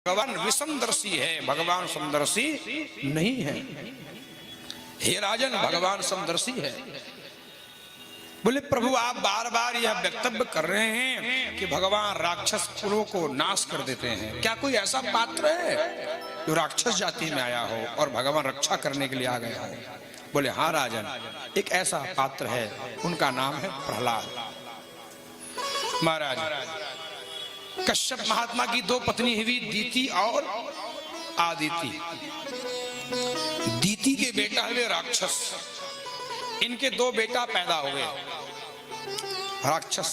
भगवान विषमदर्शी है, भगवान समदर्शी नहीं है। हे राजन, भगवान समदर्शी है। बोले प्रभु आप बार बार यह वक्तव्य कर रहे हैं कि भगवान राक्षस कुलों को नाश कर देते हैं, क्या कोई ऐसा पात्र है जो राक्षस जाति में आया हो और भगवान रक्षा करने के लिए आ गया हो? बोले हाँ राजन, एक ऐसा पात्र है, उनका नाम है प्रहलाद। महाराज, कश्यप महात्मा की दो पत्नी हुई, दीति और आदिति। दीति के बेटा हुए राक्षस, इनके दो बेटा पैदा हुए राक्षस।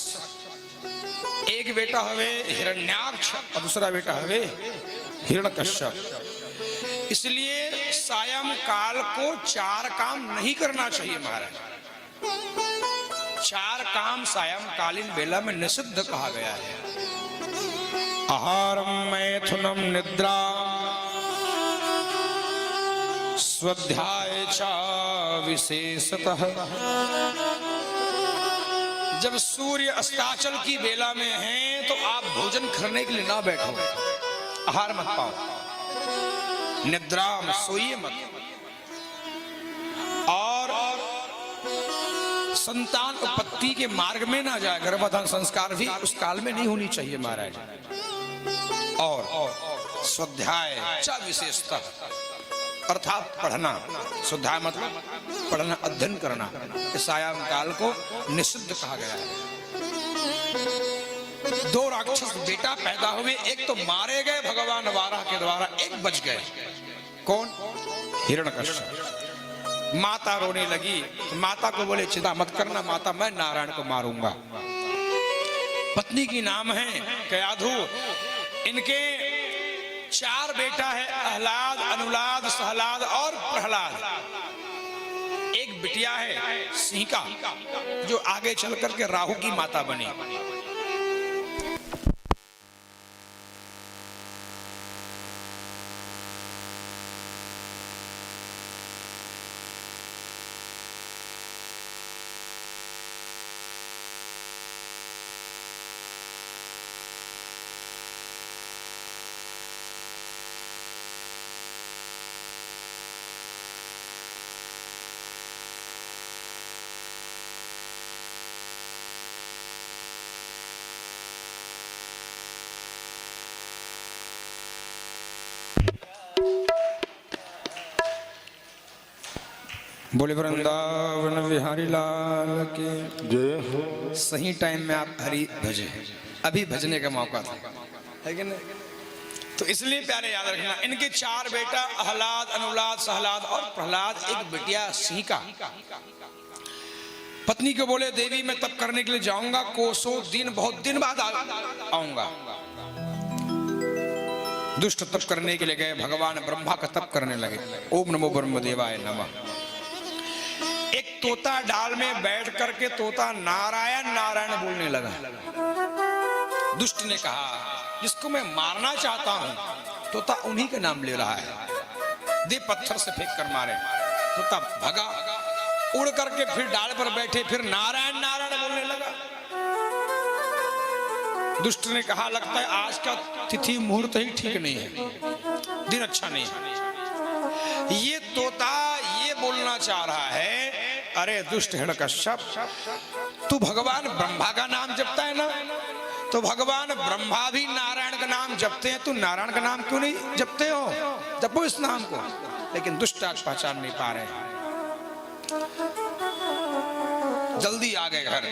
एक बेटा हुए हिरण्याक्ष और दूसरा बेटा हुए हिरण्यकश्यप। इसलिए सायं काल को चार काम नहीं करना चाहिए महाराज। चार काम सायंकालीन बेला में निषिद्ध कहा गया है। आहारम मैथुनम निद्रा स्वाध्याय च विशेषतः। जब सूर्य अस्ताचल की बेला में है तो आप भोजन करने के लिए ना बैठो, आहार मत पाओ, निद्रा सोइए मत, और संतान उत्पत्ति के मार्ग में ना जाए। गर्भाधान संस्कार भी उस काल में नहीं होनी चाहिए महाराज। और स्वाध्याय च विशेषतः, अर्थात पढ़ना। स्वाध्याय मतलब पढ़ना, अध्ययन करना। सायं काल को निषिद्ध कहा गया है। दो राक्षस बेटा पैदा हुए, एक तो मारे गए भगवान वाराह के द्वारा, एक बच गए। कौन? हिरण्यकश्यप। माता रोने लगी, माता को बोले चिंता मत करना माता, मैं नारायण को मारूंगा। पत्नी की नाम है कयाधु। इनके चार बेटा है, अहलाद, अनुलाद, सहलाद और प्रहलाद। एक बिटिया है सिंहिका, जो आगे चल करके राहु की माता बनी। बोले वृंदावन बिहारी लाल के जय हो। सही टाइम में आप हरि भजे, अभी भजने का मौका था, है कि नहीं? तो इसलिए प्यारे याद रखना, इनके चार बेटा अहलाद, अनुलाद, सहलाद और प्रहलाद, एक बिटिया सिंहिका। पत्नी को बोले देवी मैं तप करने के लिए जाऊंगा, कोसों दिन, बहुत दिन बाद आऊंगा। दुष्ट तप करने के लिए गए, भगवान ब्रह्मा का तप करने लगे। ओम नमो ब्रह्मदेवाय नमः। एक तोता डाल में बैठ करके तोता नारायण नारायण बोलने लगा। दुष्ट ने कहा जिसको मैं मारना चाहता हूं, तोता उन्हीं का नाम ले रहा है, दे पत्थर से फेंक कर मारे। तोता भगा, उड़ करके फिर डाल पर बैठे, फिर नारायण नारायण बोलने लगा। दुष्ट ने कहा लगता है आज का तिथि मुहूर्त ही ठीक नहीं है, दिन अच्छा नहीं है। ये तोता ये बोलना चाह रहा है, अरे दुष्ट हिरण्यकश्यप, तू भगवान ब्रह्मा का नाम जपता है ना, तो भगवान ब्रह्मा भी नारायण का नाम जपते हैं, तू नारायण का नाम क्यों नहीं जपते हो? जपो इस नाम को। लेकिन दुष्ट आज पहचान नहीं पा रहे। जल्दी आ गए घर।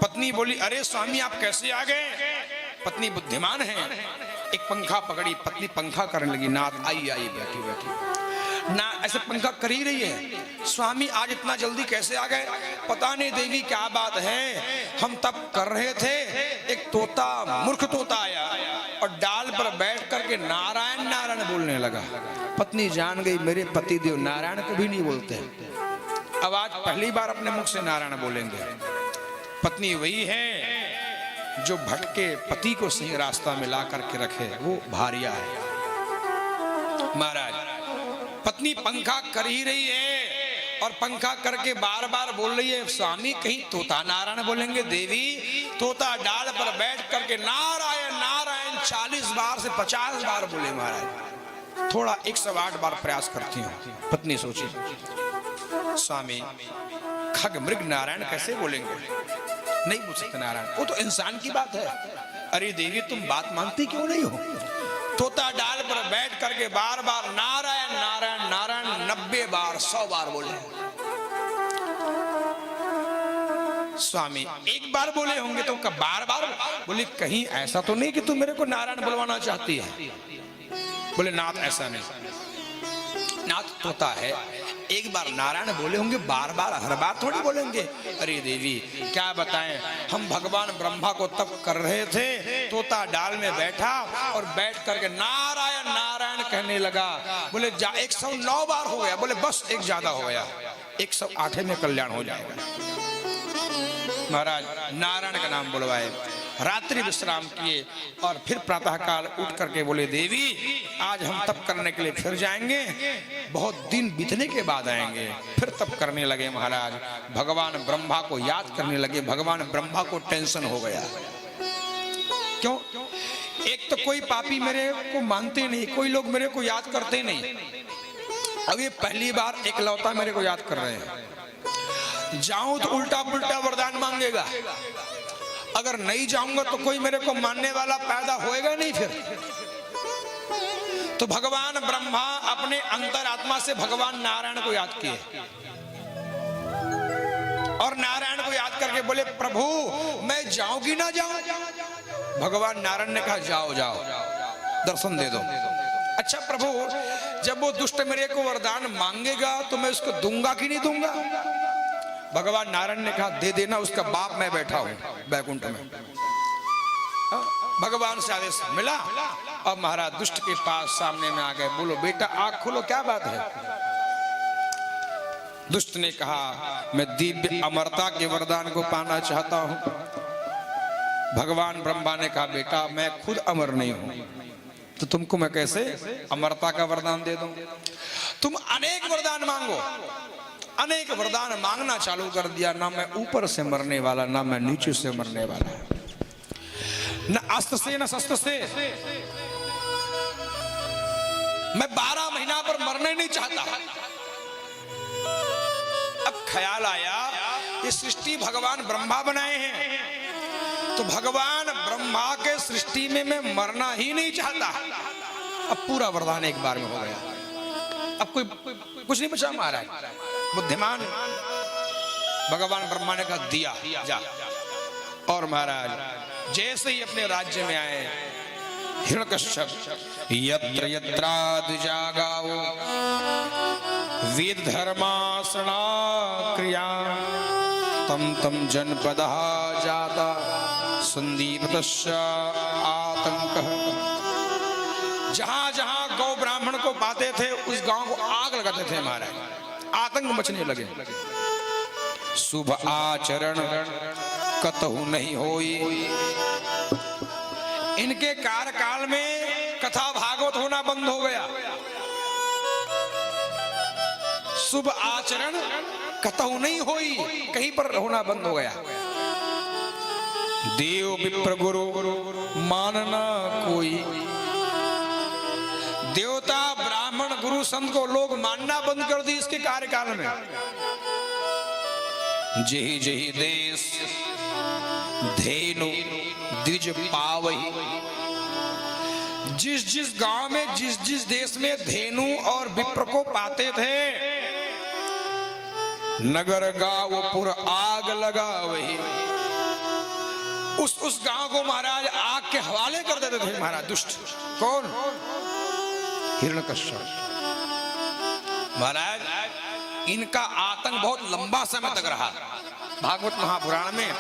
पत्नी बोली अरे स्वामी आप कैसे आ गए? पत्नी बुद्धिमान है, एक पंखा पकड़ी, पत्नी पंखा करने लगी। नाथ आई आई बैठी बैठी ना ऐसे पंखा कर ही रही है। स्वामी आज इतना जल्दी कैसे आ गए? पता नहीं देवी क्या बात है, हम तब कर रहे थे, एक तोता, मूर्ख तोता आया और डाल पर बैठ करके नारायण नारायण बोलने लगा। पत्नी जान गई मेरे पति देव नारायण को भी नहीं बोलते, अब आज पहली बार अपने मुख से नारायण बोलेंगे। पत्नी वही है जो भटके पति को सही रास्ता में ला करके रखे, वो भारिया है। महाराज, पत्नी पंखा कर ही रही है और पंखा करके बार बार बोल रही है स्वामी कहीं तोता नारायण बोलेंगे। देवी तोता डाल पर बैठ करके नारायण नारायण 40 बार से 50 बार बोले महाराज, थोड़ा 108 बार प्रयास करती हूँ। पत्नी सोची स्वामी खग मृग नारायण कैसे बोलेंगे, नहीं बोल सकते नारायण, वो तो इंसान की बात है। अरे देवी तुम बात मानती क्यों नहीं हो? तोता डाल पर बैठ करके बार बार नारायण नारायण नारायण 90 बार 100 बार बोले। स्वामी एक बार बोले होंगे तो कब बार बार बोले, कहीं ऐसा तो नहीं कि तू मेरे को नारायण बुलवाना चाहती है? बोले नाथ ऐसा नहीं, नाथ तोता है, एक बार नारायण बोले होंगे, बार बार हर बार थोड़ी बोलेंगे। अरे देवी क्या बताएं, हम भगवान ब्रह्मा को तप कर रहे थे, तोता डाल में बैठा और बैठ करके नारायण नारायण कहने लगा। बोले 109 बार हो गया। बोले बस एक ज्यादा हो गया, 108 में कल्याण हो जाएगा। महाराज नारायण का नाम बुलवाए, रात्रि विश्राम किए और फिर प्रातः काल उठ करके बोले देवी आज हम तप करने के लिए फिर जाएंगे, बहुत दिन बीतने के बाद आएंगे। फिर तप करने लगे महाराज, भगवान ब्रह्मा को याद करने लगे। भगवान ब्रह्मा को टेंशन हो गया, क्यों? एक तो कोई पापी मेरे को मानते नहीं, कोई लोग मेरे को याद करते नहीं। अब ये पहली बार एकलौता मेरे को याद कर रहे हैं। जाऊं तो उल्टा पुल्टा वरदान मांगेगा, अगर नहीं जाऊंगा तो कोई मेरे को मानने वाला पैदा होएगा नहीं। फिर तो भगवान ब्रह्मा अपने अंतरात्मा से भगवान नारायण को याद किए और नारायण को याद करके बोले प्रभु मैं जाऊं कि ना जाऊं? भगवान नारायण ने कहा जाओ जाओ, दर्शन दे दो। अच्छा प्रभु जब वो दुष्ट मेरे को वरदान मांगेगा तो मैं उसको दूंगा कि नहीं दूंगा? भगवान नारायण ने कहा दे देना, उसका बाप मैं बैठा हूं बैकुंठ में। भगवान से आदेश मिला और महाराज दुष्ट के पास सामने में आ गए। बोलो बेटा आंख खोलो, क्या बात है? दुष्ट ने कहा मैं दिव्य अमरता के वरदान को पाना चाहता हूं। भगवान ब्रह्मा ने कहा बेटा मैं खुद अमर नहीं हूं तो तुमको मैं कैसे अमरता का वरदान दे दूं? तुम अनेक वरदान मांगो। अनेक वरदान मांगना चालू कर दिया, ना मैं ऊपर से मरने वाला, ना मैं नीचे से मरने वाला, न अस्त्र से न शस्त्र से। मैं 12 महीना पर मरने नहीं चाहता। अब ख्याल आया ये सृष्टि भगवान ब्रह्मा बनाए हैं, तो भगवान ब्रह्मा के सृष्टि में मैं मरना ही नहीं चाहता। अब पूरा वरदान एक बार में हो गया, अब कोई कुछ नहीं बचा। महाराज बुद्धिमान भगवान ब्रह्मा ने कहा दिया जा। और महाराज जैसे ही अपने राज्य में आए, हिरण्यकश्यप यत्र यत्राद्विजागावो वेद धर्मासना क्रिया तम तम जनपदः जाता संदीप्तस्य आतंकः। जहां जहां गौ ब्राह्मण को पाते थे उस गांव को आग लगाते थे महाराज, आतंक मचने लगे। शुभ आचरण कतहु नहीं होई। इनके कार्यकाल में कथा भागवत होना बंद हो गया। शुभ आचरण कतहु नहीं होई, कहीं पर होना बंद हो गया। देव विप्र गुरु मानना कोई, देवता ब्राह्मण गुरु संत को लोग मानना बंद कर दी इसके कार्यकाल में। जेहि जेहि देश धेनु द्विज पावही। जिस जिस गांव में जिस जिस देश में धेनु और विप्र को पाते थे, नगर गांव पुर आग लगा वही। उस गांव को महाराज आग के हवाले कर देते थे महाराज दुष्ट। कौन? हिरण्यकश्यप। महाराज इनका आतंक बहुत लंबा समय तक रहा। भागवत महापुराण में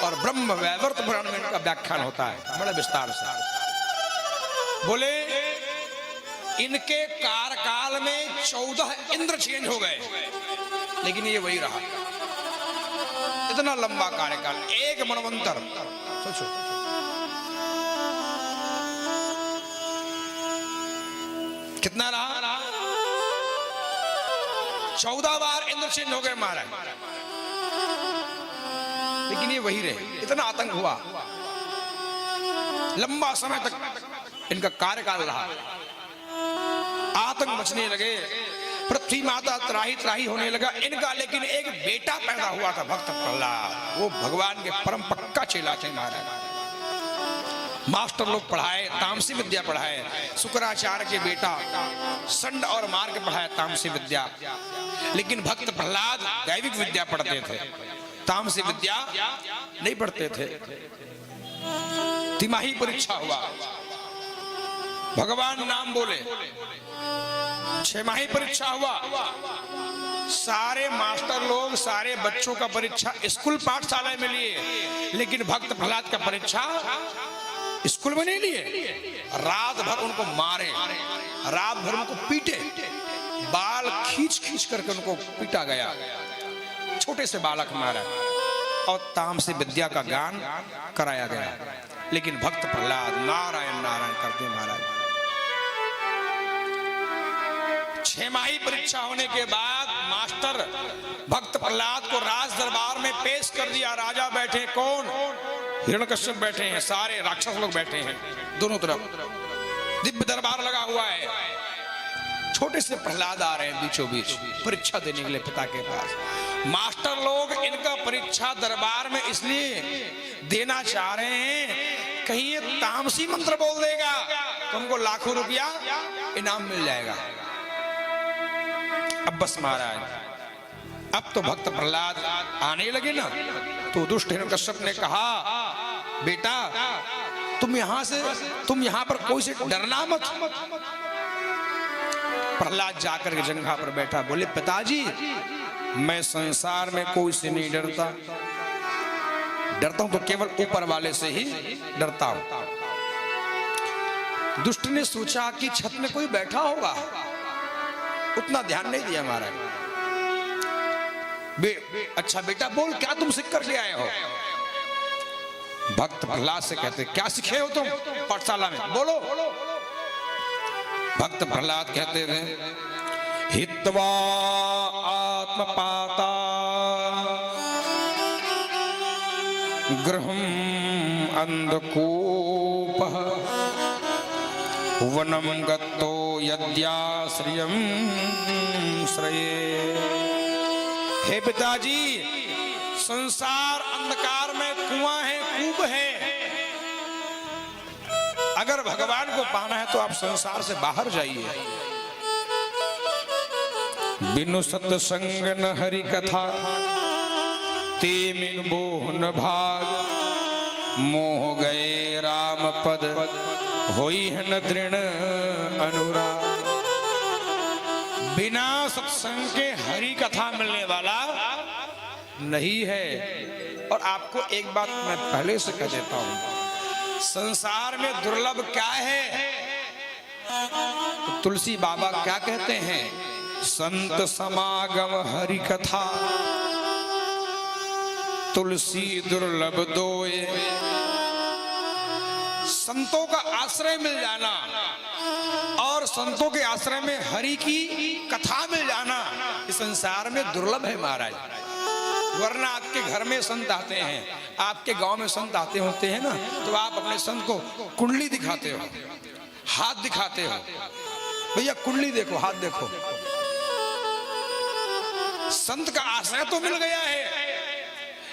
और ब्रह्म वैवर्त पुराण में इनका व्याख्यान होता है बड़े विस्तार से। बोले इनके कार्यकाल में 14 इंद्र चेंज हो गए, लेकिन ये वही रहा। इतना लंबा कार्यकाल, एक मनवंतर। सोचो कितना रहा? 14 बार इंद्र चेंज हो गए महाराज, लेकिन ये वही रहे। इतना आतंक हुआ लंबा समय तक। इनका कार्यकाल रहा। आतंक मचने लगे, पृथ्वी माता त्राही त्राही होने लगा इनका। लेकिन एक बेटा पैदा हुआ था भक्त प्रहलाद, वो भगवान के परम पक्का चेला थे महाराज। मास्टर लोग पढ़ाए, तामसी विद्या पढ़ाए, शुक्राचार्य के बेटा संड और मार्ग पढ़ाए तामसी विद्या। लेकिन भक्त प्रहलाद दैविक विद्या पढ़ते थे, तामसी विद्या नहीं पढ़ते थे। तिमाही परीक्षा हुआ, भगवान नाम बोले, छमाही परीक्षा हुआ। सारे मास्टर लोग सारे बच्चों का परीक्षा स्कूल पाठशाला में लिए, लेकिन भक्त प्रहलाद का परीक्षा स्कूल में नहीं लिए। रात भर उनको मारे, रात भर उनको पीटे, बाल खींच खींच करके उनको पीटा गया, छोटे से बालक मारा और तामसी विद्या का गान कराया गया। लेकिन भक्त प्रहलाद नारायण नारायण करते महाराज। छमाही परीक्षा होने के बाद मास्टर भक्त प्रहलाद को राज दरबार में पेश कर दिया। राजा बैठे, कौन? हिरण्यकश्यप बैठे हैं, सारे राक्षस लोग बैठे हैं, दोनों तरफ दिव्य दरबार लगा हुआ है। छोटे से प्रहलाद आ रहे हैं बीचों बीच परीक्षा देने के लिए पिता के पास। मास्टर लोग इनका परीक्षा दरबार में इसलिए देना चाह रहे हैं कहीं ये तामसी मंत्र बोल देगा तो उनको लाखों रुपया इनाम मिल जाएगा। अब बस महाराज, अब तो भक्त प्रहलाद आने लगे ना, तो दुष्ट हिरण्यकश्यप ने कहा, बेटा तुम यहाँ पर कोई से डरना मत। प्रहलाद जाकर के जंघा पर बैठा, बोले पिताजी मैं संसार में कोई से नहीं डरता, डरता हूं तो केवल ऊपर वाले से ही डरता हूं। दुष्ट ने सोचा कि छत में कोई बैठा होगा, उतना ध्यान नहीं दिया महाराज। अच्छा बेटा बोल, क्या तुम सीख करके आए हो? भक्त प्रहलाद से कहते, क्या सीखे हो तुम पाठशाला में, बोलो। भक्त प्रहलाद कहते थे, हित्वा आत्मपाता गृहं अंधकूपः वनम गत्तो यद्याश्रयं श्रये। हे पिताजी, संसार अंधकार में कुआं है, कूप है। अगर भगवान को पाना है तो आप संसार से बाहर जाइए। बिनु सत्संग न हरि कथा, ते मिन मोह न भाग। मोह गए राम पद, होई है न दृढ़ अनुराग। बिना सत्संग के हरि कथा मिलने वाला नहीं है। और आपको एक बात मैं पहले से कह देता हूं, संसार में दुर्लभ क्या है? तो तुलसी बाबा क्या कहते हैं? संत समागम हरि कथा, तुलसी दुर्लभ दोए। संतों का आश्रय मिल जाना और संतों के आश्रय में हरि की कथा मिल जाना इस संसार में दुर्लभ है महाराज। वरना आपके घर में संत आते हैं, आपके गांव में संत आते होते हैं ना, तो आप अपने संत को कुंडली दिखाते हो, हाथ दिखाते हो, भैया कुंडली देखो, हाथ देखो। संत का आश्रय तो मिल गया है,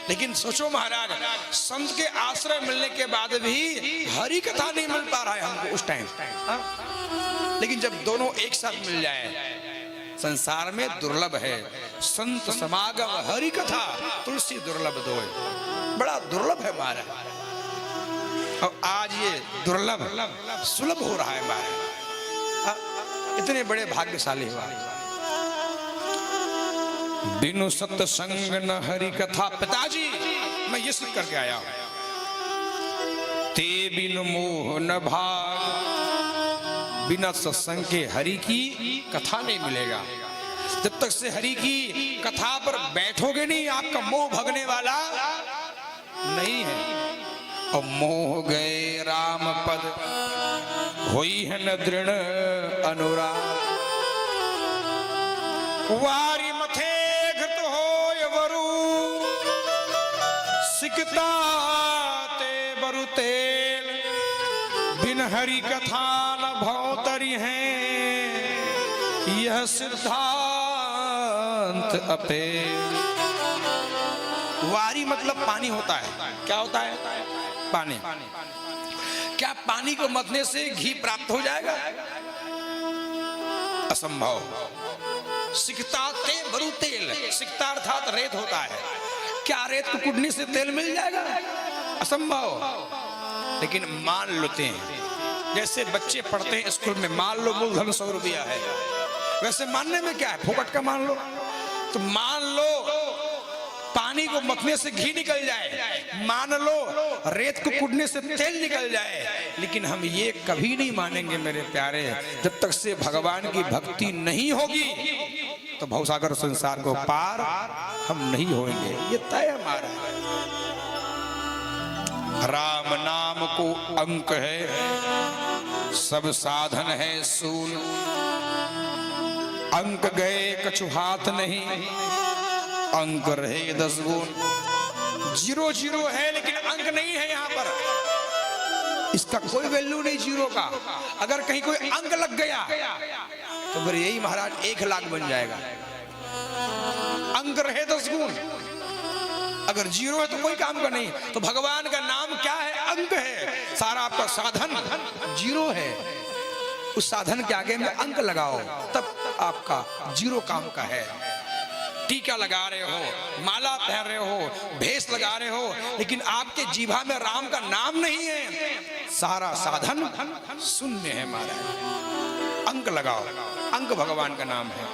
लेकिन सोचो महाराज, संत के आश्रय मिलने के बाद भी हरि कथा नहीं मिल पा रहा है हमको उस टाइम। लेकिन जब दोनों एक साथ मिल जाए, संसार में दुर्लभ है। संत समागम हरि कथा, तुलसी दुर्लभ दोए। बड़ा दुर्लभ है महाराज। और आज ये दुर्लभ सुलभ हो रहा है महाराज। इतने बड़े भाग्यशाली हुआ। बिनु सत्संग न हरि कथा। पिताजी मैं ये सीख करके आया हूं, ते बिनु मोह न भाग। बिना सत्संग के हरि की कथा नहीं मिलेगा। जब तक से हरि की कथा पर बैठोगे नहीं, आपका मोह भगने वाला नहीं है। और मोह गए राम पद, होई है न दृढ़ अनुराग। वारी मथे घृत होय वरु, सिकता ते बरु तेल। बिन हरि कथा न भौतरी है, यह सिद्धांत अपे। वारी मतलब पानी होता है। क्या होता है? पानी। क्या पानी को मथने से घी प्राप्त हो जाएगा? असंभव। सिकता ते बरु तेल, सिकता अर्थात रेत होता है। क्या रेत को कुटने से तेल मिल जाएगा? असंभव। लेकिन मान लेते हैं, जैसे बच्चे पढ़ते हैं स्कूल में, मान लो मूलधन 100 रुपया है, वैसे मानने में क्या है, फोकट का मान लो। तो मान लो पानी को मथने से घी निकल जाए, मान लो रेत को कूटने से तेल निकल जाए, लेकिन हम ये कभी नहीं मानेंगे मेरे प्यारे, जब तक से भगवान की भक्ति नहीं होगी तो भवसागर संसार को पार हम नहीं होंगे। ये तय हमारा है। राम नाम को अंक है, सब साधन है सूल। अंक गए कछु हाथ नहीं, अंक रहे 10 गुण। 0 0 है लेकिन अंक नहीं है यहाँ पर, इसका कोई वैल्यू नहीं जीरो का। अगर कहीं कोई अंक लग गया तो फिर यही महाराज 1 लाख बन जाएगा। अंक रहे 10 गुण, अगर 0 है तो कोई काम का नहीं। तो भगवान का नाम क्या है? अंक है। सारा आपका साधन 0 है, उस साधन के आगे में अंक लगाओ, तब आपका 0 काम का है। टीका लगा रहे हो, माला पहन रहे हो, भेष लगा रहे हो, लेकिन आपके जीभा में राम का नाम नहीं है, सारा साधन शून्य है महाराज। अंक लगाओ, अंक भगवान का नाम है।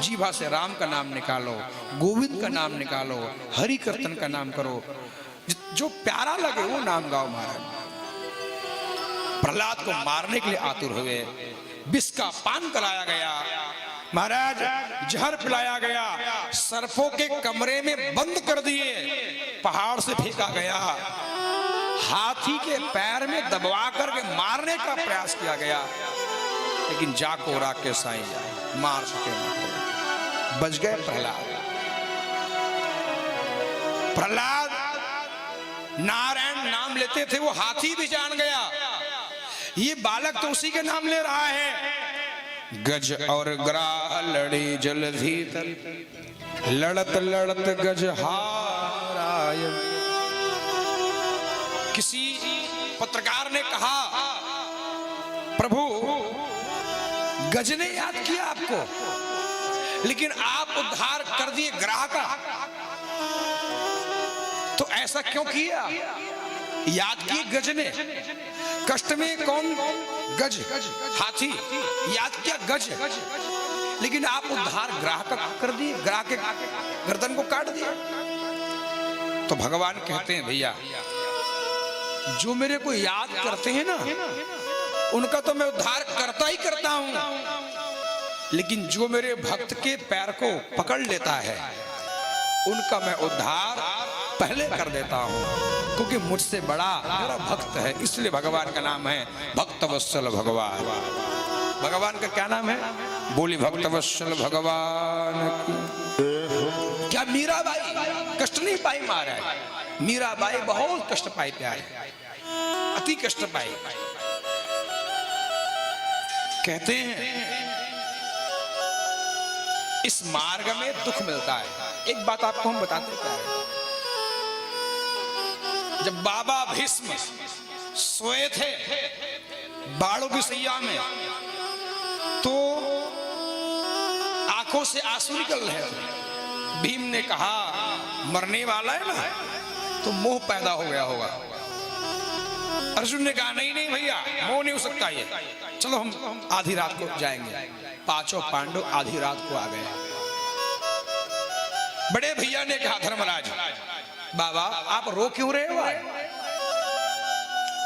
जीभा से राम का नाम निकालो, गोविंद का नाम निकालो, हरि कीर्तन का नाम करो, जो प्यारा लगे वो नाम गाओ महाराज। प्रहलाद को मारने के लिए आतुर हुए, विष का पान कराया गया महाराज, जहर पिलाया गया, सर्पों के कमरे में बंद कर दिए, पहाड़ से फेंका गया, हाथी के पैर में दबवा करके मारने का प्रयास किया गया, लेकिन जाको राके साईं मार सके ना, बच गए प्रहलाद। प्रहलाद नारायण नाम लेते थे, वो हाथी भी जान गया ये बालक तो उसी के नाम ले रहा है। गज और ग्राह लड़े जलधि तल, लड़त लड़त गज हाराय। किसी पत्रकार ने कहा, प्रभु गज ने याद किया आपको, लेकिन आप उद्धार कर दिए ग्राह का, तो ऐसा क्यों किया? याद किए गज ने, कष्ट में कौन? गज, हाथी, याद किया गज, लेकिन आप उद्धार ग्राह का कर दिए, ग्राह के गर्दन को काट दिया। तो भगवान कहते हैं भैया, जो मेरे को याद करते हैं ना, उनका तो मैं उद्धार करता ही करता हूं, लेकिन जो मेरे भक्त के पैर को पकड़ लेता है, उनका मैं उद्धार पहले कर देता हूं, क्योंकि मुझसे बड़ा मेरा भक्त है। इसलिए भगवान का नाम है भक्तवत्सल भगवान। भगवान का क्या नाम है? बोली भक्तवत्सल भगवान की। क्या मीराबाई कष्ट नहीं पाई महाराज? मीराबाई बहुत कष्ट पाई प्यारे, अति कष्ट पाई। कहते हैं इस मार्ग में दुख मिलता है। एक बात आपको हम बताते हैं, जब बाबा भीष्म सोए थे बाणों की सैया में, तो आंखों से आंसू निकल रहे थे। भीम ने कहा मरने वाला है ना, तो मोह पैदा हो गया होगा। अर्जुन ने कहा नहीं नहीं भैया, मोह नहीं हो सकता ये, चलो हम आधी रात को जाएंगे। पांचों पांडव आधी रात को आ गए। बड़े भैया ने कहा धर्मराज बाबा आप रो क्यों रहे हो?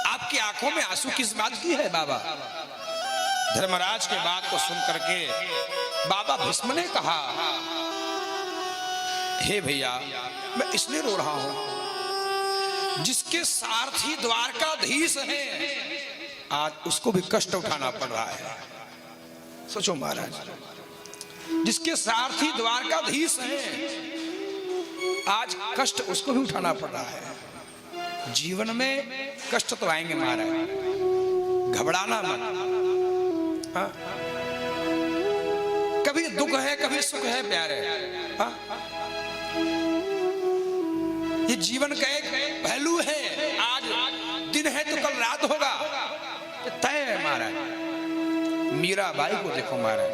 आपकी आंखों में आंसू किस बात की है बाबा? धर्मराज के बात को सुन करके बाबा भीष्म ने कहा, हे भैया मैं इसलिए रो रहा हूं, जिसके सारथी द्वारकाधीश हैं, आज उसको भी कष्ट उठाना पड़ रहा है। सोचो महाराज, जिसके सारथी द्वारकाधीश हैं, आज कष्ट उसको भी उठाना पड़ रहा है। जीवन में कष्ट तो आएंगे महाराज, घबराना मत। हाँ? कभी दुख है कभी सुख है प्यारे। हाँ? ये जीवन का एक पहलू है, आज दिन है तो कल रात होगा, तय है महाराज। मीराबाई को देखो महाराज,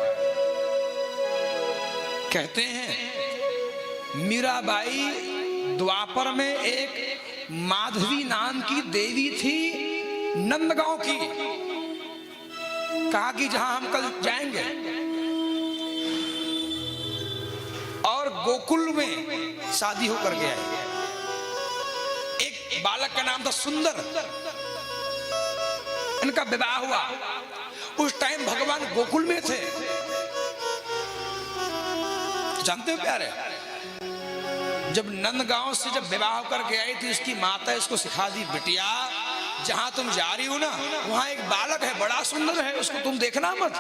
कहते हैं मीराबाई द्वापर में एक माधवी नाम की देवी थी नंदगांव की। कहा कि जहां हम कल जाएंगे, और गोकुल में शादी होकर के आई। एक बालक का नाम था सुंदर, इनका विवाह हुआ। उस टाइम भगवान गोकुल में थे, जानते हो प्यारे, जब नंदगांव से जब विवाह करके आई थी, इसकी माता इसको सिखा दी, बिटिया जहां तुम जा रही हो ना, वहां एक बालक है बड़ा सुंदर है, उसको तुम देखना मत,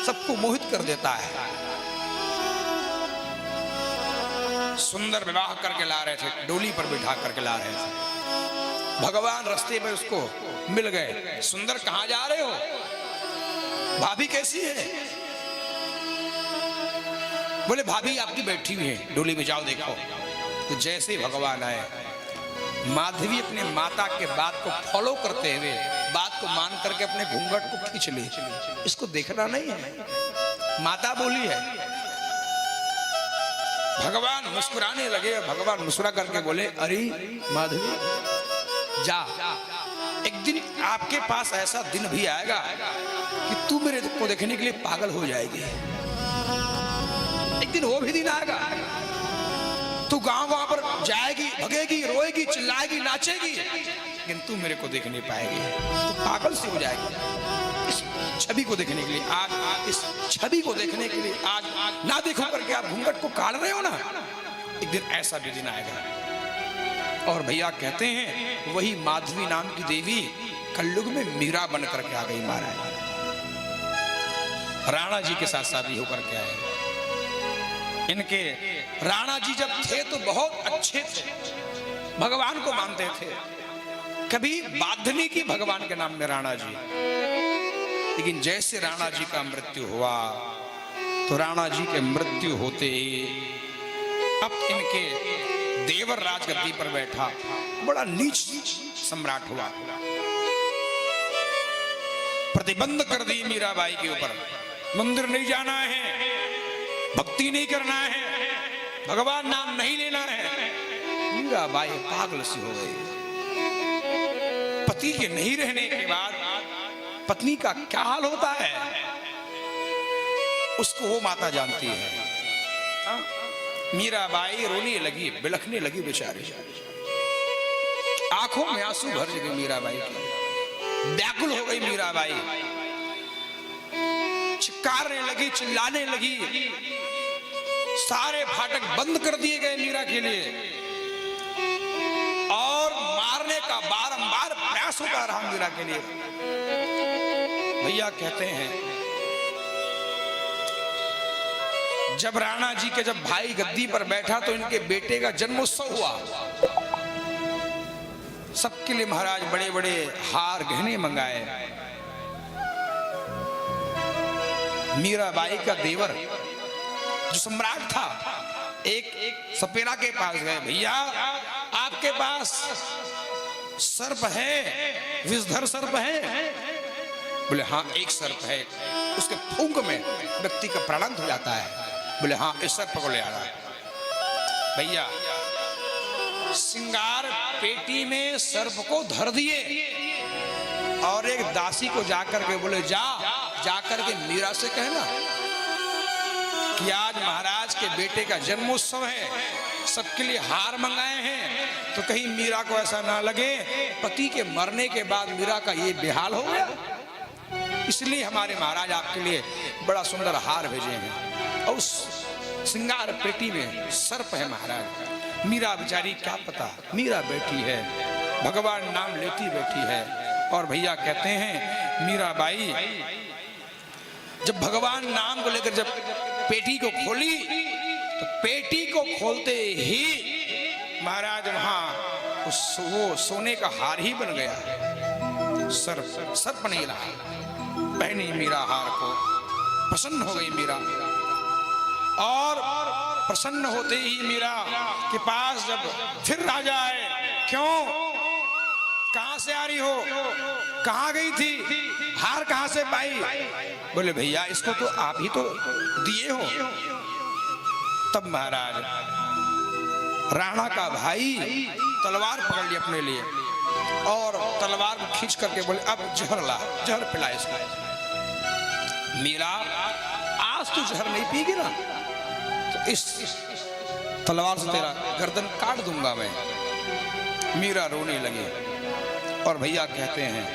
सबको मोहित कर देता है। सुंदर विवाह करके ला रहे थे, डोली पर बिठा करके ला रहे थे। भगवान रास्ते में उसको मिल गए। सुंदर कहां जा रहे हो, भाभी कैसी है? बोले भाभी आपकी बैठी हुई है डोली में, जाओ देखो। तो जैसे भगवान आए, माधवी अपने माता के बात को फॉलो करते हुए, बात को मान करके अपने घूंघट को खींच ली। इसको देखना नहीं है, माता बोली है। भगवान मुस्कुराने लगे। भगवान मुस्कुरा करके बोले, अरे माधवी जा, एक दिन आपके पास ऐसा दिन भी आएगा कि तू मेरे को देखने के लिए पागल हो जाएगी। एक दिन वो भी दिन आएगा, तू गांव पर जाएगी, भगेगी, रोएगी, चिल्लाएगी, नाचेगी, लेकिन तू मेरे को देख नहीं पाएगी, तू पागल सी हो जाएगी। इस छवि को देखने के लिए आज, इस छवि को देखने के लिए आज ना देखो करके आप घूंघट को काट रहे हो ना, एक दिन ऐसा भी दिन आएगा। और भैया कहते हैं वही माधवी नाम की देवी कलयुग में मीरा बन करके आ गई महाराज। राणा जी के साथ शादी होकर के आए। इनके राणा जी जब थे तो बहुत अच्छे थे, भगवान को मानते थे, कभी बाध्य नहीं की भगवान के नाम में राणा जी। लेकिन जैसे राणा जी का मृत्यु हुआ, तो राणा जी के मृत्यु होते ही अब इनके देवर राजगद्दी पर बैठा बड़ा नीच सम्राट हुआ। प्रतिबंध कर दी मीराबाई के ऊपर, मंदिर नहीं जाना है, भक्ति नहीं करना है, भगवान नाम नहीं लेना है। मीराबाई पागल सी हो गई। पति के नहीं रहने के बाद पत्नी का क्या हाल होता है, उसको वो माता जानती है। मीराबाई रोने लगी, बिलखने लगी बेचारी, आंखों में आंसू भर गए मीराबाई की, व्याकुल हो गई मीराबाई, चिल्लाने लगी, चिल्लाने लगी। सारे फाटक बंद कर दिए गए मीरा के लिए, और मारने का बारंबार प्रयास होता रहा मीरा के लिए। भैया कहते हैं जब राणा जी के जब भाई गद्दी पर बैठा तो इनके बेटे का जन्मोत्सव हुआ। सबके लिए महाराज बड़े बड़े हार गहने मंगाए। मीराबाई का देवर जो सम्राट था, एक सपेरा के पास गए, भैया आपके पास सर्प है, विषधर सर्प है? बोले हाँ एक सर्प है, उसके फूंक में व्यक्ति का प्राणांत हो जाता है। बोले हाँ इस सर्प को ले आ रहा है। भैया सिंगार पेटी में सर्प को धर दिए, और एक दासी को जाकर के बोले जाकर के मीरा से कहना कि आज महाराज के बेटे का जन्मोत्सव है, सबके लिए हार मंगाए हैं, तो कहीं मीरा को ऐसा ना लगे पति के मरने के बाद मीरा का ये बेहाल हो गया, इसलिए हमारे महाराज आपके लिए बड़ा सुंदर हार भेजे हैं। और उस सिंगार पेटी में सर्प है महाराज। मीरा बेचारी क्या पता, मीरा बैठी है, भगवान नाम लेती बैठी है। और भैया कहते हैं मीराबाई जब भगवान नाम को लेकर जब पेटी को खोली, तो पेटी को खोलते ही महाराज वहां वो सोने का हार ही बन गया। सर्प नहीं रहा। पहनी मीरा हार को, प्रसन्न हो गई मीरा। और प्रसन्न होते ही मीरा के पास जब फिर राजा आए, क्यों, कहां से आ रही हो, कहां गई थी, हार कहां से पाई? बोले भैया इसको तो आप ही तो दिए हो। तब महाराज राणा का भाई तलवार पकड़ ली अपने लिए और तलवार को खींच करके बोले अब जहर ला, जहर पिला इसको। मीरा आज तू जहर नहीं पीगी ना तो इस तलवार से तेरा गर्दन काट दूंगा मैं। मीरा रोने लगे और भैया कहते हैं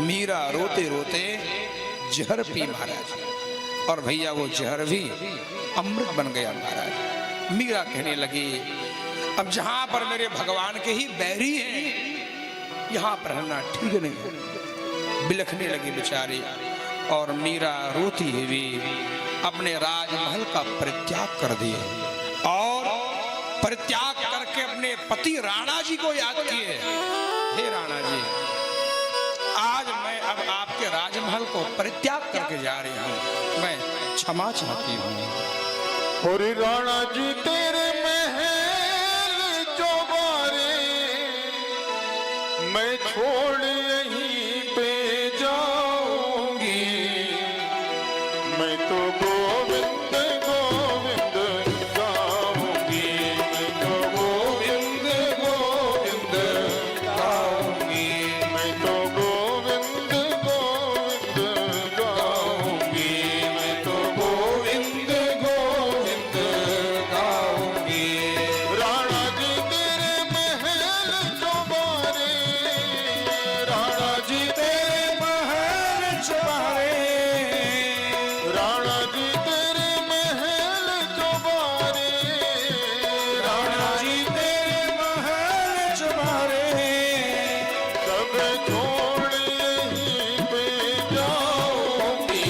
मीरा रोते रोते जहर पी महाराज, और भैया वो जहर भी अमृत बन गया महाराज। मीरा कहने लगी अब जहां पर मेरे भगवान के ही बैरी हैं यहां पर रहना ठीक नहीं है। बिलखने लगी बेचारी और मीरा रोती हुई अपने राजमहल का परित्याग कर दिया और परित्याग करके अपने पति राणा जी को याद किए। हे राणा जी, आज मैं अब आपके राजमहल को परित्याग करके जा रही हूं, मैं क्षमा चाहती हूं। और राणा जी तेरे महल चौबारे मैं छोड़ यहीं पे जाऊंगी। मैं तो गोविंद गोविंद गाऊंगी, मैं तो गोविंद गोविंद गाऊंगी, मैं तो गोविंद गोविंद गाऊंगी, मैं तो गोविंद गोविंद गाऊंगी। राणा जी तेरे महल चौबारे, राणा जी तेरे महल चौबारे, राणा जी तेरे महल चौबारे, राणा जी तेरे महल चौबारे, सब छोड़ यहीं पे जाऊंगी।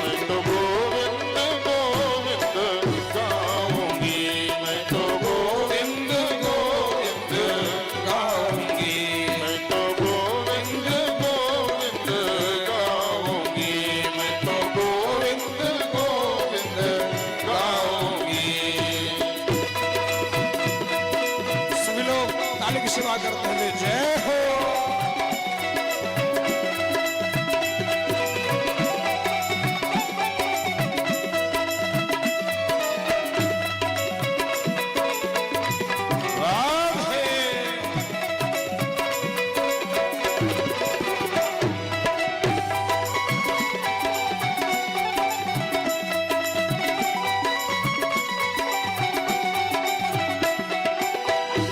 मैं तो गोविंद गोविंद गाऊंगी, मैं तो गोविंद गोविंद गाऊंगी, मैं तो गोविंद गोविंद गाऊंगी, मैं तो गोविंद गोविंद गाऊंगी। सभी लोग ताली की सेवा करते हुए जय हो। राधे।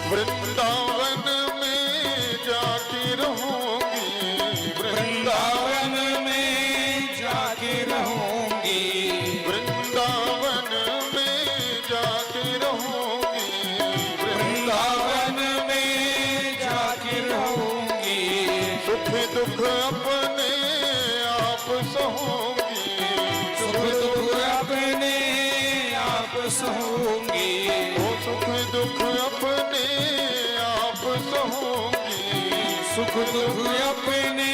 वृंदावन में जाके रहूंगी, वृंदावन में जाके रहूंगी, वृंदावन में जाके रहूंगी, वृंदावन में जाके रहूंगी, सुख दुख अपने आप सहूंगी, सुख दुख अपने आप सहूंगी, वो सुख दुख अपने आप सहूंगी, सुख दुख अपने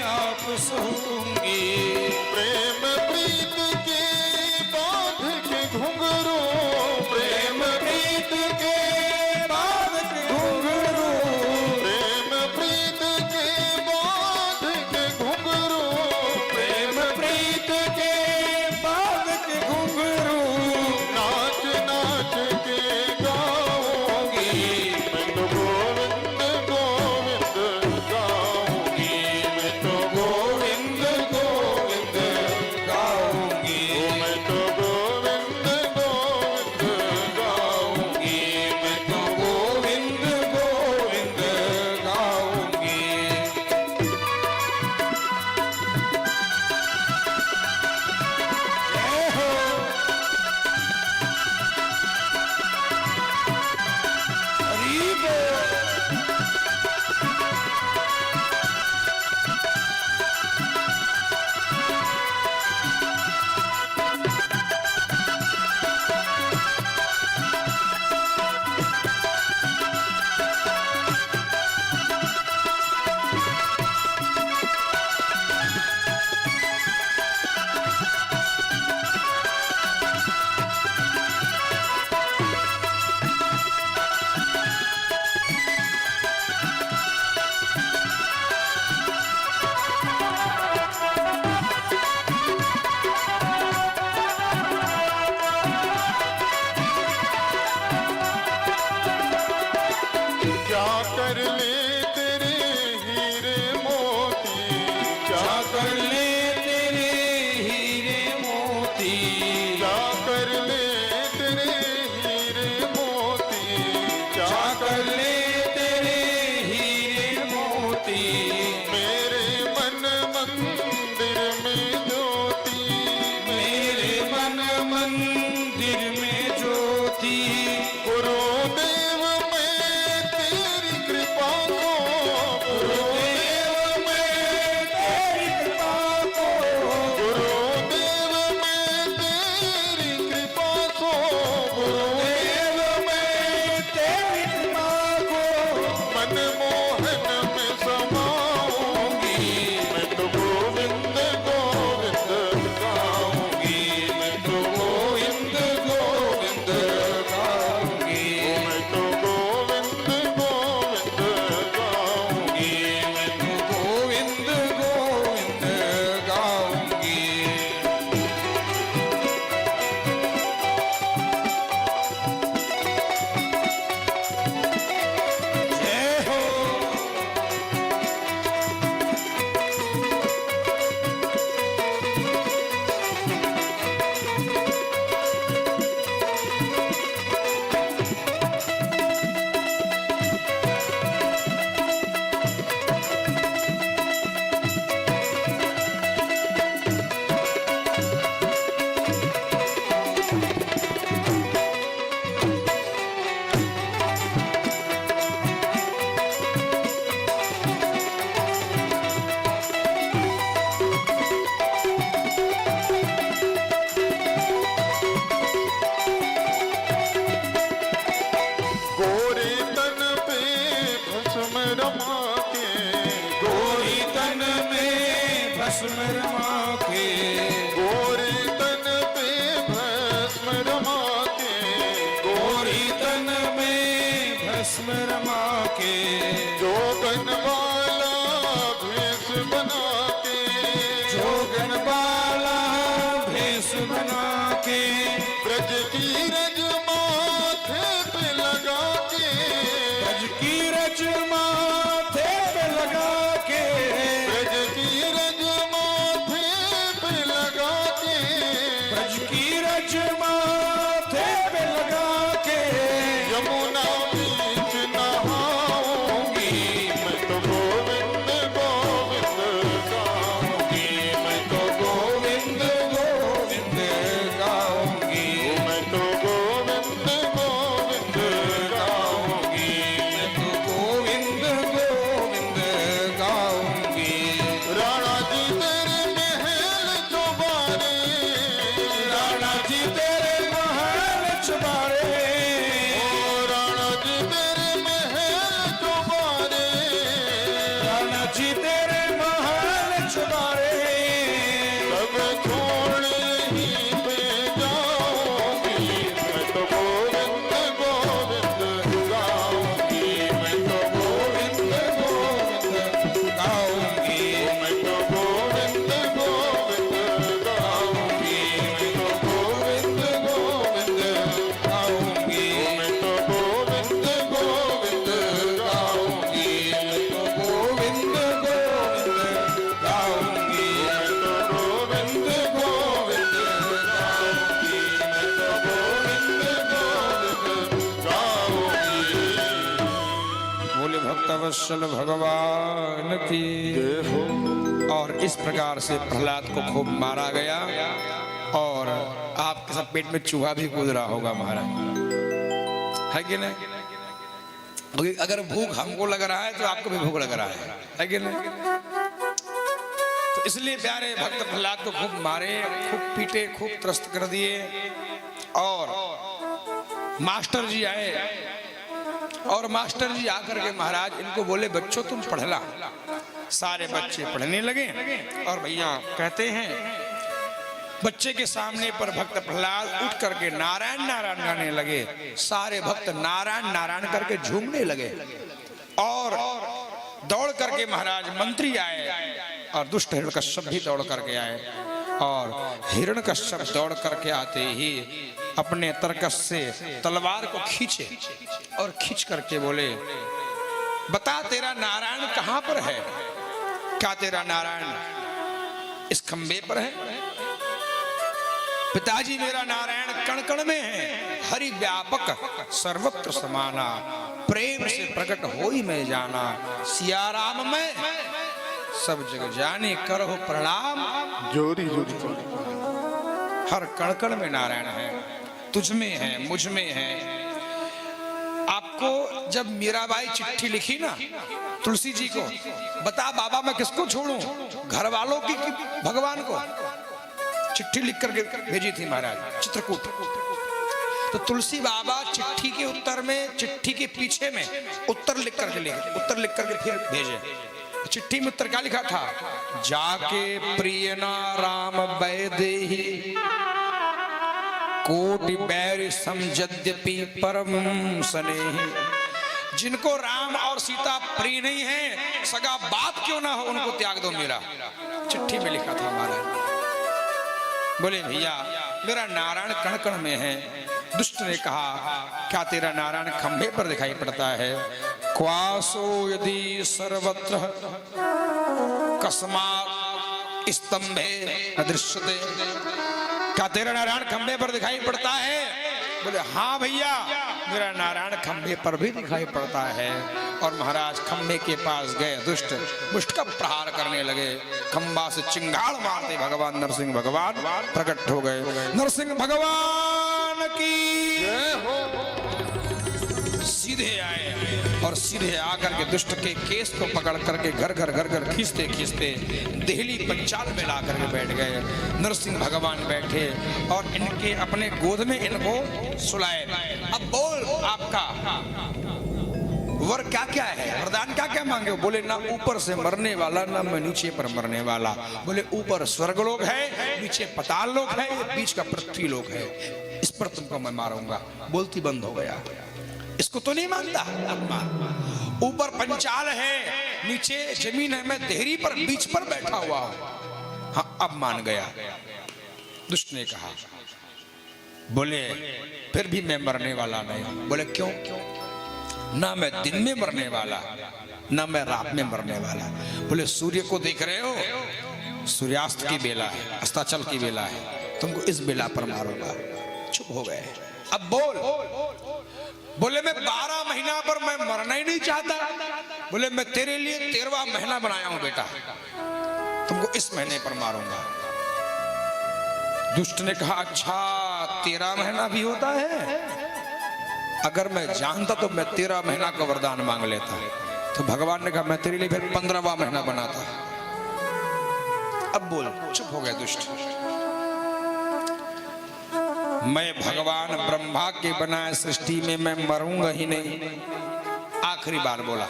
आप सहूंगी। प्रेम प्रीत के बांध के घुंघरू, प्रेम प्रीत के बांध के घुंघरू, प्रेम प्रीत के बांध के घुंघरू, प्रेम प्रीत के बांध के घुंघरू, नाच नाच के गाऊंगी। मैं तो गोविंद गोविंद गाऊंगी, मैं तो गोविंद गोविंद भस्म रमा के, गोरी तन पे भस्म रमा के, गोरी तन में भस्म रमा के, जोगन वाला भेष बना के, जोगन वाला भेष बना के, ब्रज की रज माथे पे लगा के, ब्रज की रज माथे पे लगा के, ब्रज की रज माथे पे लगा के, ब्रज की रज माथे पे लगा के, यमुना बीच नहाऊंगी मैं तो गोविंद गोविंद गाऊंगी, मैं तो गोविंद गोविंद गाऊंगी, मैं तो गोविंद गोविंद गाऊंगी, मैं तो गोविंद गोविंद गाऊंगी। राणा जी तेरे महल चौबारे, राणा जी तेरे महल चुबारे, ओ राणा जी तेरे महल चौबारे, राणा जी तेरे महल चुबारे, सब छोड़ यहीं पे जाऊंगी मैं तो गोविंद गोविंद गाऊंगी, मैं तो गोविंद गोविंद गाऊंगी, मैं तो गोविंद गोविंद गाऊंगी, मैं तो गोविंद गोविंद गाऊंगी, मैं तो गोविंद गोविंद गाऊंगी, मैं तो गोविंद गोविंद गाऊंगी, मैं तो गोविंद गोविंद गाऊंगी, मैं तो गोविंद गोविंद गाऊंगी। बोले भक्तवत्सल भगवान की। जय हो। और इस प्रकार से प्रहलाद को खूब मारा गया और आपके सब पेट में चूहा भी कूद रहा होगा महाराज, है कि नहीं? क्योंकि अगर भूख हमको लग रहा है तो आपको भी भूख लग रहा है कि नहीं? तो इसलिए प्यारे भक्त प्रहलाद को खूब मारे, खूब पीटे, खूब त्रस्त कर दिए। और मास्टर जी आए और मास्टर जी आकर के महाराज इनको बोले बच्चों तुम पढ़ला। सारे बच्चे पढ़ने लगे और भैया कहते हैं बच्चे के सामने पर भक्त प्रहलाद उठ करके नारायण नारायण गाने लगे। सारे भक्त नारायण नारायण करके झूमने लगे और दौड़ करके महाराज मंत्री आए और दुष्ट हिरण्यकश्यप भी दौड़ करके आए। और हिरण्यकश्यप दौड़ करके आते ही अपने तरकश से तलवार को खींचे और खींच करके बोले बता तेरा नारायण कहां पर है? क्या तेरा नारायण इस खंबे पर है? पिताजी मेरा नारायण कण कण में है, हरि व्यापक सर्वत्र समाना, प्रेम से प्रकट होई मैं जाना, सिया राम में सब जग जाने करो प्रणाम। जोरी जोरी हर कण कण में नारायण है, तुझ में है, मुझ में है। आपको जब मीराबाई चिट्ठी लिखी ना तुलसी जी को, बता बाबा मैं किसको छोड़ूं, घर वालों की कि भगवान को? चिट्ठी लिख करके भेजी थी महाराज चित्रकूट। तो तुलसी बाबा चिट्ठी के उत्तर में, चिट्ठी के पीछे में उत्तर लिख करके फिर भेजे। चिट्ठी में उत्तर क्या लिखा था? जाके प्रिय ना राम वैदेही कोटि बैर समझद्यपि परम स्नेही। जिनको राम और सीता प्रिय नहीं है, सगा बाप क्यों ना हो, उनको त्याग दो मेरा। चिट्ठी में लिखा था महाराज। बोले भैया मेरा नारायण कण कण में है। दुष्ट ने कहा क्या तेरा नारायण खंभे पर दिखाई पड़ता है? क्वासो यदि सर्वत्र कस्मात् स्तंभे न दृश्यते। क्या तेरा नारायण खंभे पर दिखाई पड़ता है? बोले हाँ भैया मेरा नारायण खंभे पर भी दिखाई पड़ता है। और महाराज खंभे के पास गए, दुष्ट मुष्ट का प्रहार करने लगे। खंबा से चिंगाड़ मारते भगवान नरसिंह भगवान प्रकट हो गए। नरसिंह भगवान की जय हो। सीधे आए और सीधे आकर के दुष्ट के केस को पकड़ करके घर घर खींचते खींचते देहली पंचाल में ला करके बैठ गए। नरसिंह भगवान बैठे और इनके अपने गोद में इनको सुलाए। अब बोल आपका वर क्या क्या है, वरदान क्या क्या मांगे? बोले ना ऊपर से मरने वाला, ना मैं नीचे पर मरने वाला। बोले ऊपर स्वर्ग लोक है, नीचे पताल लोक है, बीच का पृथ्वी लोक है, इस पर तुमको मैं मारूंगा। बोलती बंद हो गया। इसको तो नहीं मानता। अब मान, ऊपर पंचाल है, नीचे जमीन है, मैं देहरी पर बीच पर बैठा हुआ हूं। हाँ अब मान गया। दुष्ट ने कहा, बोले फिर भी मैं मरने वाला नहीं। बोले क्यों? ना मैं दिन में मरने वाला, ना मैं रात में मरने वाला। बोले सूर्य को देख रहे हो, सूर्यास्त की बेला है, अस्ताचल की बेला है, तुमको इस बेला पर मारूंगा। चुप हो गए। अब बोल। बोले मैं 12 महीना पर मैं मरना ही नहीं चाहता। बोले मैं तेरे लिए 13वां महीना बनाया हूं बेटा, तुमको इस महीने पर मारूंगा। दुष्ट ने कहा, अच्छा 13 महीना भी होता है? अगर मैं जानता तो मैं 13 महीना का वरदान मांग लेता। तो भगवान ने कहा, मैं तेरे लिए फिर 15वां महीना बनाता। अब बोल। चुप हो गया दुष्ट। मैं भगवान ब्रह्मा के बनाए सृष्टि में मैं मरूंगा ही नहीं। आखिरी बार बोला।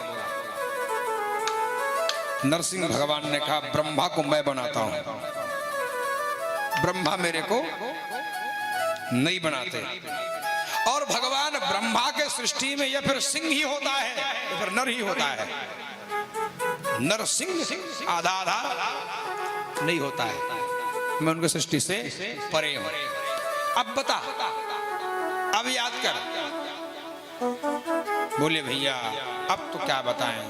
नरसिंह भगवान ने कहा, ब्रह्मा को मैं बनाता हूं, ब्रह्मा मेरे को नहीं बनाते। और भगवान ब्रह्मा के सृष्टि में या फिर सिंह ही होता है या फिर नर ही होता है। नर सिंह आधा आधा नहीं होता है। मैं उनकी सृष्टि से परे हूं। अब बता, अब याद कर। बोले भैया अब तो क्या बताएं।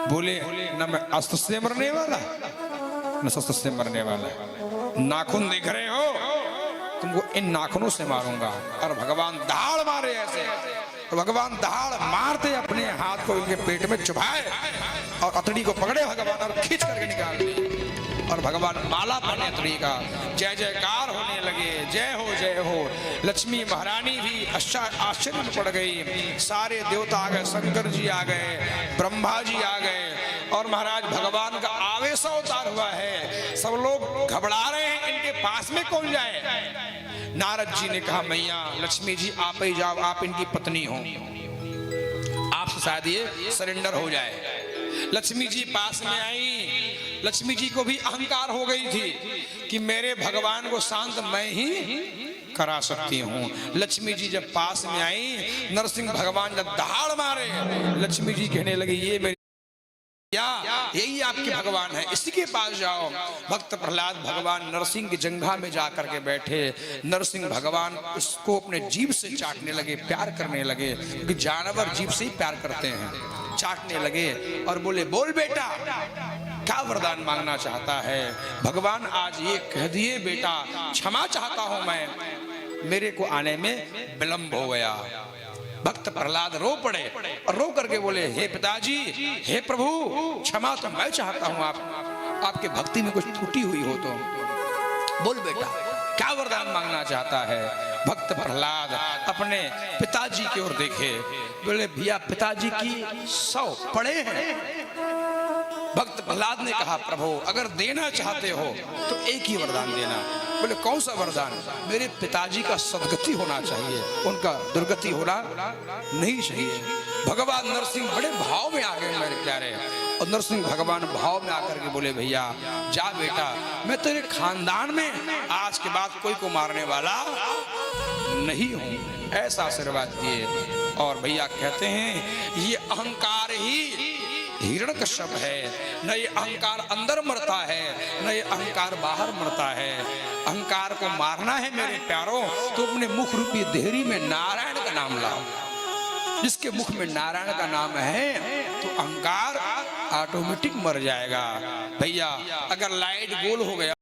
बोले ना मैं अस्त्र से मरने वाला, न शस्त्र से मरने वाला। नाखून देख रहे हो, तुमको इन नाखूनों से मारूंगा। और भगवान दहाड़ मारे ऐसे, तो भगवान दहाड़ मारते अपने हाथ को इनके पेट में चुभाए और अतड़ी को पकड़े भगवान और खींच करके निकाल दिए। और भगवान माला पहने अतड़ी का, जय जयकार होने लगे, जय हो। लक्ष्मी महारानी भी आश्चर्य में पड़ गई। सारे देवता आ गए, शंकर जी आ गए, ब्रह्मा जी आ गए, और महाराज भगवान का आवेश अवतार हुआ है। सब लोग घबरा रहे हैं, इनके पास में कौन जाए? नारद जी ने कहा, मैया लक्ष्मी जी आप ही जाओ, आप इनकी पत्नी हो, आपसे शायद ये सरेंडर हो जाए। लक्ष्मी जी पास में आई। लक्ष्मी जी को भी अहंकार हो गई थी कि मेरे भगवान को शांत मैं ही करा सकती हूँ। लक्ष्मी जी जब पास में आई, नरसिंह भगवान जब दहाड़ मारे, लक्ष्मी जी कहने लगी, ये मेरी यही आपके भगवान है, इसी के पास जाओ। भक्त प्रहलाद भगवान नरसिंह की जंघा में जाकर के बैठे। नरसिंह भगवान उसको अपने जीभ से चाटने लगे, प्यार करने लगे, क्योंकि जानवर जीभ से ही प्यार करते हैं। चाटने लगे और बोले, बोल बेटा क्या वरदान मांगना चाहता है? भगवान आज ये कह दिए बेटा, क्षमा चाहता हूं मैं, मेरे को आने में विलंब हो गया। भक्त प्रहलाद रो पड़े और रो करके बोले, हे पिताजी, हे प्रभु, क्षमा तो मैं चाहता हूं, आपके भक्ति में कुछ त्रुटि हुई हो तो बोल बेटा क्या वरदान मांगना चाहता है? भक्त प्रहलाद अपने पिताजी की ओर देखे, बोले भैया पिताजी की 100 पड़े हैं। भक्त प्रहलाद ने कहा, प्रभु अगर देना चाहते हो तो एक ही वरदान देना। बोले कौन सा वरदान? मेरे पिताजी का सदगति होना चाहिए, उनका दुर्गति होना नहीं चाहिए। भगवान नरसिंह बड़े भाव में आ गए मेरे प्यारे, और नरसिंह भगवान भाव में आकर के बोले, भैया जा बेटा, मैं तेरे खानदान में आज के बाद कोई को मारने वाला नहीं हूं, ऐसा आशीर्वाद दिए। और भैया कहते हैं ये अहंकार ही हिरण्यकश्यप है। न ये अहंकार अंदर मरता है, न ये अहंकार बाहर मरता है। अहंकार को मारना है मेरे प्यारों, तो अपने मुख रूपी देहरी में नारायण का नाम लाओ। जिसके मुख में नारायण का नाम है तो अहंकार ऑटोमेटिक मर जाएगा। भैया अगर लाइट गोल हो गया